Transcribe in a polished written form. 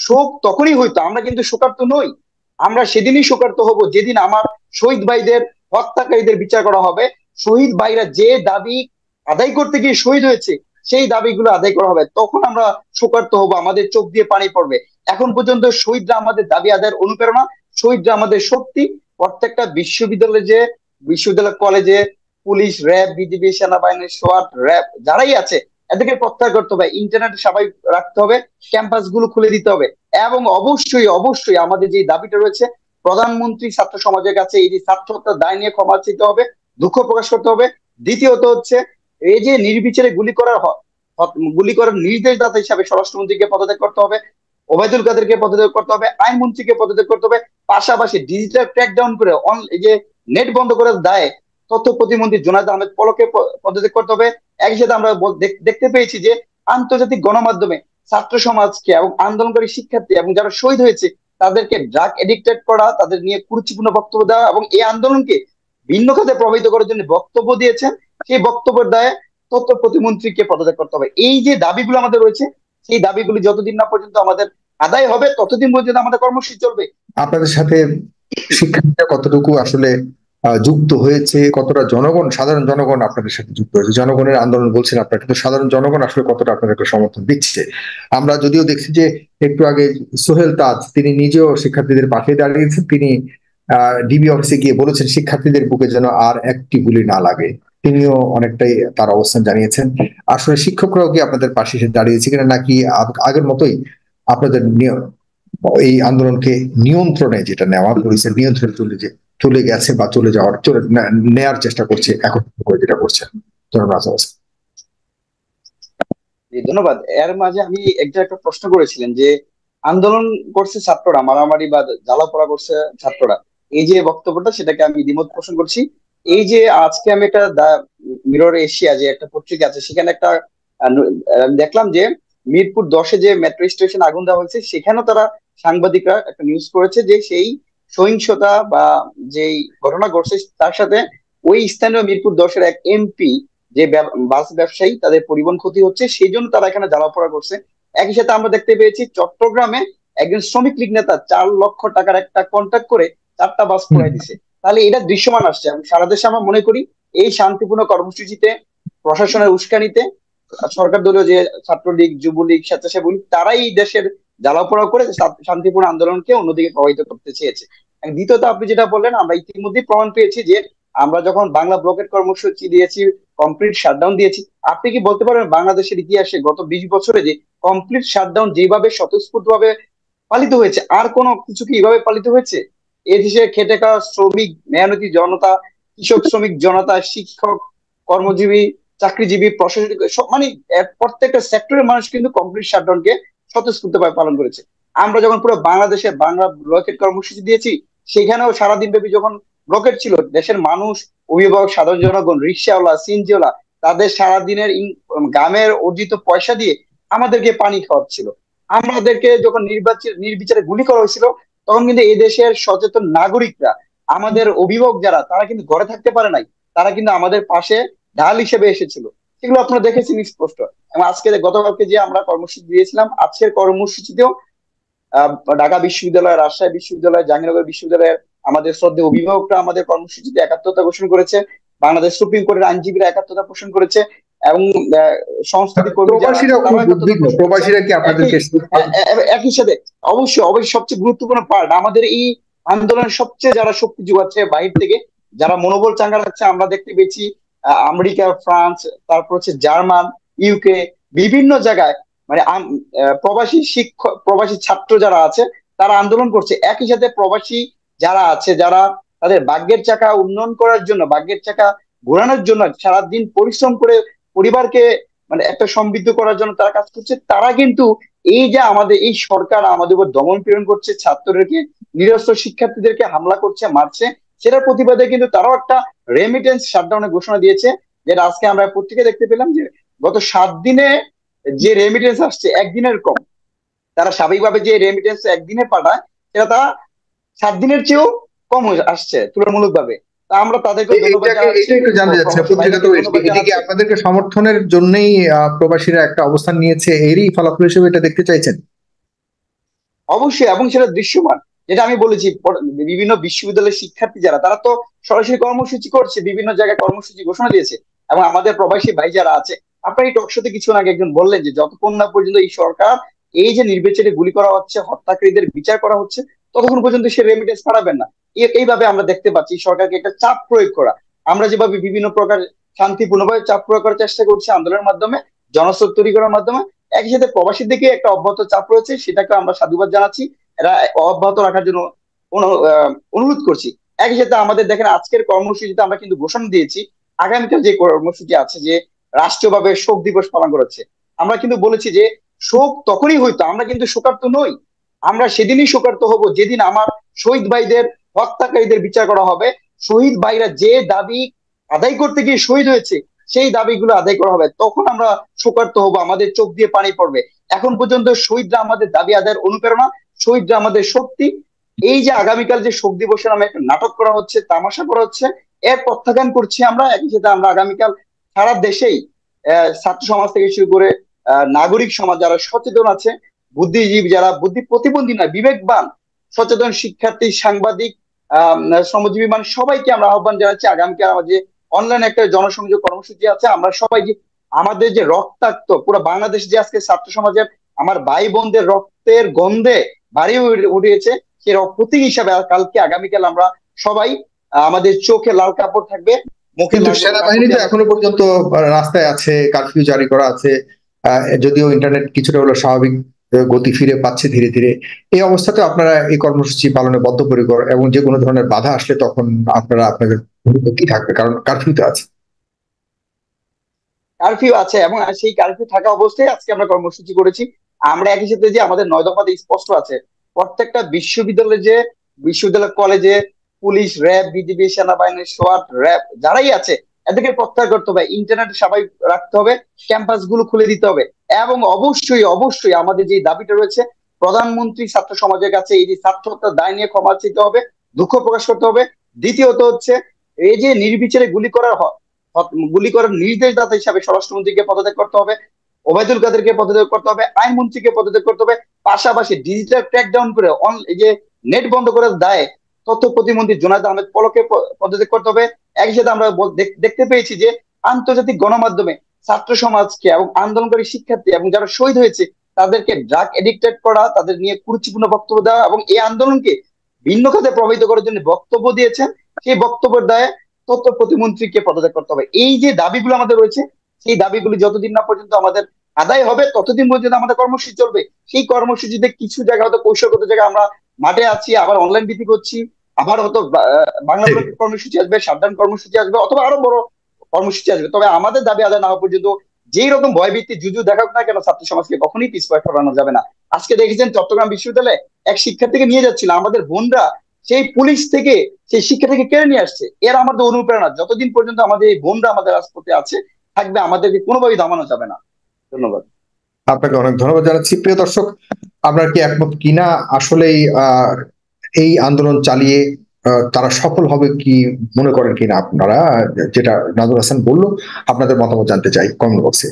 শোক তখনই হইতো, আমরা কিন্তু শোকার্ত নই। আমরা সেদিনই শোকার্ত হব যেদিন আমার শহীদ ভাইদের, হত্যাকারীদের বিচার করা হবে। শহীদ ভাইরা যে দাবি আদায় করতে গিয়ে শহীদ হয়েছে, সেই দাবিগুলো আদায় করা হবে, তখন আমরা শোকার্ত হব, আমাদের চোখ দিয়ে পানি পড়বে। এখন পর্যন্ত শহীদরা আমাদের দাবি আদায়ের অনুপ্রেরণা, শহীদরা আমাদের শক্তি। প্রত্যেকটা বিশ্ববিদ্যালয়ে যে, বিশ্ববিদ্যালয় কলেজে পুলিশ, র্যাব, বিজিবি, সেনাবাহিনী, সোয়াট, র্যাব যারাই আছে, এদেরকে প্রত্যাহার করতে হবে, ইন্টারনেট সবাই রাখতে হবে, ক্যাম্পাস গুলো খুলে দিতে হবে। এবং অবশ্যই অবশ্যই আমাদের যে দাবিটা রয়েছে, প্রধানমন্ত্রী ছাত্র সমাজের কাছে এই যে ছাত্র হত্যার দায় নিয়ে ক্ষমা চাইতে হবে, দুঃখ প্রকাশ করতে হবে। দ্বিতীয়ত হচ্ছে, এই যে নির্বিচারে গুলি করার নির্দেশদাতা হিসাবে স্বরাষ্ট্রমন্ত্রীকে পদত্যাগ করতে হবে, ওবায়দুল কাদেরকে পদত্যাগ করতে হবে, আইনমন্ত্রীকে পদত্যাগ করতে হবে। পাশাপাশি ডিজিটাল ক্র্যাকডাউন করে এই যে নেট বন্ধ করার দায়ে তথ্য প্রতিমন্ত্রী জোনায়েদ আহমেদ পলকে পদত্যাগ করতে হবে। একই সাথে আমরা দেখতে পেয়েছি যে আন্তর্জাতিক গণমাধ্যমে ছাত্র সমাজকে এবং আন্দোলনকারী শিক্ষার্থী এবং যারা শহীদ হয়েছে তাদেরকে ড্রাগ এডিক্টেড করা, তাদের নিয়ে কুরুচিপূর্ণ বক্তব্য দেওয়া এবং এই আন্দোলনকে ভিন্ন খাতে প্রভাবিত করার জন্য বক্তব্য দিয়েছেন। সেই বক্তব্যের দায়ে তথ্য প্রতিমন্ত্রীকে পদত্যাগ করতে হবে। এই যে দাবিগুলো আমাদের রয়েছে, সেই দাবিগুলি যতদিন না পর্যন্ত আমাদের আদায় হবে ততদিন পর্যন্ত আমাদের কর্মসূচি চলবে। আপনাদের সাথে শিক্ষার্থীরা কতটুকু আসলে যুক্ত হয়েছে, কতটা জনগণ, সাধারণ জনগণ আপনাদের সাথে যুক্ত হয়েছে? জনগণের আন্দোলন বলছেন আপনারা, কিন্তু সাধারণ জনগণ আসলে কতটা আপনাদেরকে সমর্থন দিচ্ছে? আমরা যদিও দেখছি যে একটু আগে সোহেল তাজ তিনি নিজেও শিক্ষার্থীদের পাশে দাঁড়িয়েছেন, তিনি ডিবি অফিসে গিয়ে বলেছেন শিক্ষার্থীদের বুকে যেন আর একটি গুলি না লাগে। তিনিও অনেকটাই তার অবস্থান জানিয়েছেন। আসলে শিক্ষকরাও কি আপনাদের পাশে এসে দাঁড়িয়েছে কিনা, নাকি আগের মতোই আপনাদের এই আন্দোলনকে নিয়ন্ত্রণে যেটা নেওয়া পুলিশের নিয়ন্ত্রণে চলে গেছে বা চলে যাওয়ার নেয়ার চেষ্টা করছে এখন যেটা করছেন? ধন্যবাদ। এর মাঝে আমি একটা প্রশ্ন করেছিলেন যে আন্দোলন করছে ছাত্ররা, মারামারি বা জ্বালাপোড়া করছে ছাত্ররা, এই যে বক্তব্যটা, সেটাকে আমি দ্বিমত পোষণ করছি। এই যে আজকে আমি একটা মিরর এশিয়া যে একটা পত্রিকা আছে, সেখানে একটা দেখলাম যে মিরপুর 10-এ যে মেট্রো স্টেশন আগুন দেওয়া হয়েছে, সেখানেও তারা সাংবাদিকরা একটা নিউজ করেছে যে সেই সহিংসতা বা যেই ঘটনা ঘটছে তার সাথে ওই স্থানীয় মিরপুর 10-এর এক এমপি যে বাস ব্যবসায়ী, তাদের পরিবহন ক্ষতি হচ্ছে, সেই জন্য তারা এখানে জ্বালাপোড়া করছে। একই সাথে আমরা দেখতে পেয়েছি চট্টগ্রামে একজন শ্রমিক লীগ নেতা 4 লক্ষ টাকার একটা কন্ট্রাক্ট করে 4টা বাস পোড়াই দিছে। তাহলে এটা দৃশ্যমান আসছে। এবং সারা দেশে আমরা মনে করি এই শান্তিপূর্ণ কর্মসূচিতে প্রশাসনের উস্কানিতে সরকার দলীয় যে ছাত্রলীগ, যুবলীগ, স্বেচ্ছাসেবক লীগ, তারাই দেশের জ্বালাপোড়া করে শান্তিপূর্ণ আন্দোলনকে অন্যদিকে প্রভাবিত করতে চেয়েছে। দ্বিতীয়ত, আপনি যেটা বললেন, আমরা ইতিমধ্যেই প্রমাণ পেয়েছি যে আমরা যখন বাংলা ব্লকেট কর্মসূচি দিয়েছি, কমপ্লিট শাটডাউন দিয়েছি, আপনি কি বলতে পারবেন বাংলাদেশের ইতিহাসে গত 20 বছরে যে কমপ্লিট শাটডাউন যেভাবে স্বতঃস্ফূর্ত ভাবে পালিত হয়েছে, আর কোনো কিছু কি এইভাবে পালিত হয়েছে? এ দেশে খেটে খাওয়া শ্রমিক, মেহনতি জনতা, কৃষক শ্রমিক জনতা, শিক্ষক, কর্মজীবী, চাকরিজীবী, প্রশাসনিক, সব মানে প্রত্যেকটা সেক্টরের মানুষ কিন্তু কমপ্লিট শাটডাউনকে স্বতঃস্ফূর্ত ভাবে পালন করেছে। আমরা যখন পুরো বাংলাদেশে বাংলা ব্লকেট কর্মসূচি দিয়েছি, সেখানেও সারাদিন ব্যাপী যখন ব্লকেট ছিল, দেশের মানুষ, অভিভাবক, সাধারণ জনগণ, রিক্সাওয়ালা, সিনজিওয়ালা, তাদের সারাদিনের গ্রামের অর্জিত পয়সা দিয়ে আমাদেরকে পানি খাওয়াচ্ছিল। আমাদেরকে যখন নির্বিচারে গুলি করা হয়েছিল, তখন কিন্তু এই দেশের সচেতন নাগরিকরা, আমাদের অভিভাবক যারা, তারা কিন্তু ঘরে থাকতে পারে নাই, তারা কিন্তু আমাদের পাশে ঢাল হিসেবে এসেছিল। সেগুলো আপনারা দেখেছেন স্পষ্ট। এবং আজকে গতকালকে যে আমরা কর্মসূচি দিয়েছিলাম, আজকের কর্মসূচিতেও ঢাকা বিশ্ববিদ্যালয়, রাজশাহী বিশ্ববিদ্যালয়, জাহাঙ্গীরনগর বিশ্ববিদ্যালয়ের আমাদের শ্রদ্ধেয় অভিভাবকরা আমাদের কর্মসূচিতে একাত্মতা ঘোষণা করেছে। বাংলাদেশ সুপ্রিম কোর্টের আইনজীবীরা একাত্মতা পোষণ করেছে এবং সংস্কৃতি কর্মী প্রবাসীরা কি আপনাদেরকে একই সাথে অবশ্যই অবশ্যই সবচেয়ে গুরুত্বপূর্ণ পার্ট আমাদের এই আন্দোলনের সবচেয়ে যারা শক্তি যোগাচ্ছে বাহির থেকে, যারা মনোবল চাঙ্গা রাখছে, আমরা দেখতে পেয়েছি আমেরিকা, ফ্রান্স, তারপর হচ্ছে জার্মান, ইউকে, বিভিন্ন জায়গায় মানে প্রবাসী শিক্ষক, প্রবাসী ছাত্র যারা আছে তারা আন্দোলন করছে। একই সাথে প্রবাসী যারা আছে, যারা তাদের ভাগ্যের চাকা উন্নয়ন করার জন্য, ভাগ্যের চাকা ঘোরানোর জন্য সারাদিন পরিশ্রম করে পরিবারকে মানে একটা সমৃদ্ধ করার জন্য তারা কাজ করছে, তারা কিন্তু এই যে আমাদের এই সরকার আমাদের উপর দমন পীড়ন করছে, ছাত্রদেরকে, নিরস্ত্র শিক্ষার্থীদেরকে হামলা করছে, মারছে, সেটার প্রতিবাদে কিন্তু তারাও একটা রেমিটেন্স শাটডাউনের ঘোষণা দিয়েছে। যেটা আজকে আমরা পত্রিকায় দেখতে পেলাম যে গত 7 দিনে যে রেমিটেন্স আসছে একদিনের কম। তারা স্বাভাবিকভাবে যে রেমিটেন্স একদিনে পাঠায়, সেটা তারা 7 দিনের চেয়েও কম আসছে তুলনামূলকভাবে। তা আমরা তাদেরকে আপনাদেরকে সমর্থনের জন্যই প্রবাসীরা একটা অবস্থান নিয়েছে, এরই ফলাফল হিসেবে এটা দেখতে চাইছেন? অবশ্যই, এবং সেটা দৃশ্যমান। যেটা আমি বলেছি, বিভিন্ন বিশ্ববিদ্যালয়ের শিক্ষার্থী যারা, তারা তো সরাসরি কর্মসূচি করছে, বিভিন্ন জায়গায় কর্মসূচি ঘোষণা দিয়েছে। এবং আমাদের প্রবাসী ভাই যারা আছে, আপনার এই টকশোতে কিছু আগে একজন বললেন যে যতক্ষণ না পর্যন্ত এই সরকার এই যে নির্বিচারে গুলি করা হচ্ছে, হত্যাকারীদের বিচার করা হচ্ছে, ততক্ষণ পর্যন্ত সে রেমিটেন্স পাঠাবেন না। এইভাবে আমরা দেখতে পাচ্ছি সরকারকে একটা চাপ প্রয়োগ করা। আমরা যেভাবে বিভিন্ন প্রকার শান্তিপূর্ণভাবে চাপ প্রয়োগ করার চেষ্টা করছি আন্দোলনের মাধ্যমে, জনস্রোত তৈরি করার মাধ্যমে, একই সাথে প্রবাসীর দিকে একটা অব্যাহত চাপ রয়েছে, সেটাকে আমরা সাধুবাদ জানাচ্ছি। এরা অব্যাহত রাখার জন্য অনুরোধ করছি। একই সাথে আমাদের দেখেন আজকের কর্মসূচিতে আমরা কিন্তু ঘোষণা দিয়েছি আগামীকাল যে কর্মসূচি আছে, যে রাষ্ট্রীয়ভাবে শোক দিবস পালন করা হচ্ছে। আমরা কিন্তু বলেছি যে শোক তখনই হইতো, আমরা কিন্তু শোকার্ত নই। আমরা সেদিনই শোকার্ত হব যেদিন আমার শহীদ ভাইদের, হত্যাকারীদের বিচার করা হবে। শহীদ ভাইরা যে দাবি আদায় করতে গিয়ে শহীদ হয়েছে, সেই দাবিগুলো আদায় করা হবে, তখন আমরা শোকার্ত হব, আমাদের চোখ দিয়ে পানি পড়বে। এখন পর্যন্ত শহীদরা আমাদের দাবি আদায়ের অনুপ্রেরণা, শহীদরা আমাদের শক্তি। এই যে আগামীকাল যে শোক দিবসের নামে একটা নাটক করা হচ্ছে, তামাশা করা হচ্ছে, এর প্রত্যাখ্যান করছি আমরা। একই সাথে আমরা আগামীকাল সারা দেশেই ছাত্র সমাজ থেকে শুরু করে নাগরিক সমাজ যারা সচেতন আছে, বুদ্ধিজীবী যারা, বুদ্ধি প্রতিবন্ধী না, বিবেকবান সচেতন শিক্ষার্থী, সাংবাদিক, শ্রমজীবী, মানে সবাইকে আমরা আহ্বান জানাচ্ছি আগামীকাল আমাদের যে অনলাইন একটা জনসংযোগ কর্মসূচি আছে, আমরা সবাই যে আমাদের যে রক্তাক্ত পুরো বাংলাদেশ যে আজকে ছাত্র সমাজের আমার ভাই বোনদের রক্তের গন্ধে বাড়ি উঠিয়েছে, সে প্রতীক হিসাবে কালকে আগামীকাল আমরা সবাই আমাদের চোখে লাল কাপড় থাকবে, মুখে কিন্তু লাল কাপড় সেনাবাহিনী তো দিয়ে এখনো পর্যন্ত রাস্তায় আছে, কারফিউ জারি করা আছে। যদিও ইন্টারনেট কিছুটা হলো স্বাভাবিক গতি ফিরে পাচ্ছে ধীরে ধীরে, এই অবস্থাতে আপনারা এই কর্মসূচি পালনে বদ্ধপরিকর, এবং যে কোনো ধরনের বাধা আসলে তখন আপনারা আপনাদের ভূমিকা কি থাকবে, কারণ কারফিউতে আছে। কারফিউ আছে, এবং সেই কারফিউ থাকা অবস্থায় আজকে আমরা কর্মসূচি করেছি। আমরা একই সাথে যে আমাদের 9 দফাতে স্পষ্ট আছে, প্রত্যেকটা বিশ্ববিদ্যালয়ে যে বিশ্ববিদ্যালয় কলেজে পুলিশ, র্যাব, বিজিবি, সেনাবাহিনী, সোয়াট, র্যাব যারাই আছে, এদেরকে প্রত্যাহার করতে হবে, ইন্টারনেট স্বাভাবিক রাখতে হবে, ক্যাম্পাস গুলো খুলে দিতে হবে। এবং অবশ্যই অবশ্যই আমাদের যে দাবিটা রয়েছে, প্রধানমন্ত্রী ছাত্র সমাজের কাছে এই যে ছাত্র হত্যার দায় নিয়ে ক্ষমা চাইতে হবে, দুঃখ প্রকাশ করতে হবে। দ্বিতীয়ত হচ্ছে এই যে নির্বিচারে গুলি করার নির্দেশদাতা হিসাবে স্বরাষ্ট্রমন্ত্রীকে পদত্যাগ করতে হবে, ওবায়দুল কাদেরকে পদত্যাগ করতে হবে, আইনমন্ত্রীকে পদত্যাগ করতে হবে। পাশাপাশি ডিজিটাল ক্র্যাকডাউন করে এই যে নেট বন্ধ করার দায়ে তথ্য প্রতিমন্ত্রী জুনায়েদ আহমেদ পলককে পদত্যাগ করতে হবে। একই সাথে আমরা দেখতে পেয়েছি যে আন্তর্জাতিক গণমাধ্যমে ছাত্র সমাজকে এবং আন্দোলনকারী শিক্ষার্থী এবং যারা শহীদ হয়েছে তাদেরকে ড্রাগ এডিক্টেড করা, তাদের নিয়ে কুরুচিপূর্ণ বক্তব্য দেওয়া এবং এই আন্দোলনকে ভিন্ন খাতে প্রভাবিত করার জন্য বক্তব্য দিয়েছেন। সেই বক্তব্যের দায়ে তথ্য প্রতিমন্ত্রীকে পদত্যাগ করতে হবে। এই যে দাবিগুলো আমাদের রয়েছে, সেই দাবিগুলি যতদিন না পর্যন্ত আমাদের আদায় হবে, ততদিন পর্যন্ত আমাদের কর্মসূচি চলবে। সেই কর্মসূচিতে কিছু জায়গা হয়তো কৌশলগত জায়গায় আমরা মাঠে আছি, আবার অনলাইন ভিত্তিক করছি, আবার হয়তো বাংলা ব্লকের কর্মসূচি আসবে, সাধারণ কর্মসূচি আসবে, অথবা আরো বড় কর্মসূচি আসবে। তবে আমাদের দাবি আদায় না হওয়া পর্যন্ত যেই রকম ভয়ভীতি জুজু দেখাক না কেন, ছাত্র সমাজকে কখনোই পিছপা করানো যাবে না। আজকে দেখেছেন চট্টগ্রাম বিশ্ববিদ্যালয়ে এক শিক্ষার্থীকে নিয়ে যাচ্ছিল আমাদের বোনরা, সেই পুলিশ থেকে সেই শিক্ষার্থীকে কেড়ে নিয়ে আসছে। এর আমাদের অনুপ্রেরণা, যতদিন পর্যন্ত আমাদের এই বোনরা আমাদের রাজপথে আছে থাকবে, আমাদেরকে কোনোভাবেই দমানো যাবে না। ধন্যবাদ। আপনাকে অনেক ধন্যবাদ জানাচ্ছি। প্রিয় দর্শক, আপনারা কি একমত কিনা আসলেই এই আন্দোলন চালিয়ে তারা সফল হবে কি মনে করেন কিনা আপনারা? যেটা নাজুল হাসান বললো, আপনাদের মতামত জানতে চাই কমেন্ট বক্সে।